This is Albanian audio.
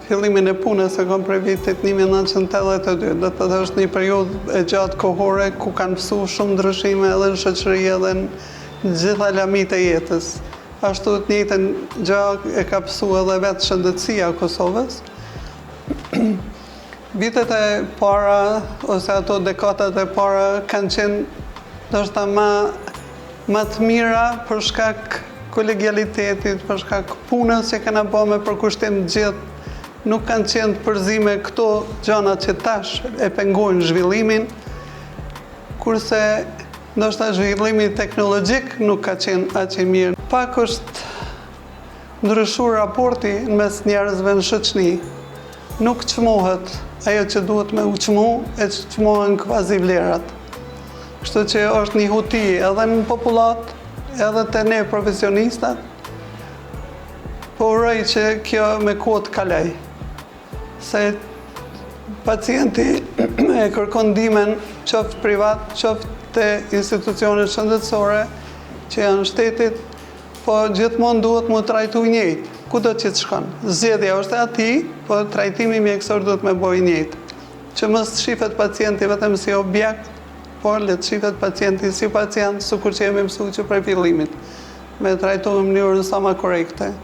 fillimin e punës e kam prej vitit 1982, do të thotë është një periudhë e gjatë kohore ku kanë mësuar shumë ndryshime edhe në shoqëri edhe në gjitha lamit e jetës. Ashtu të njëjtën gjë e ka mësuar edhe vetë shëndetësia e Kosovës. Vitet e para ose ato dekadat e para kanë qenë ndoshta më të mira për shkak kolegialitetit, për shkak punës që kanë bërë me përkushtim të gjithë. Nuk kanë qenë përzime këto gjëra që tash e pengojnë zhvillimin, kurse ndoshta zhvillimi teknologjik nuk ka qenë aq i mirë. Pak është ndryshuar raporti mes njerëzve në shoqëri. Nuk çmohet ajo që duhet me u çmu, e çmohen kvazi vlerat. Kështu që është një huti edhe në popullat, edhe te ne profesionistat, po uroj që kjo me kohë të kaloj. Se pacienti e kërkon ndihmën qoftë privat, qoftë te institucionet shëndetësore që janë shtetit, po gjithmonë duhet mu trajtu njëjtë, kudo që të shkon. Zgjedhja është e atij, po trajtimi mjekësor duhet me bëj njëjtë. Që mos shifet pacienti vetëm si objekt, por le të shifet pacienti si pacient, sikur që jemi mësuar që prej fillimit, me trajtuar në mënyrën sa më korrekte.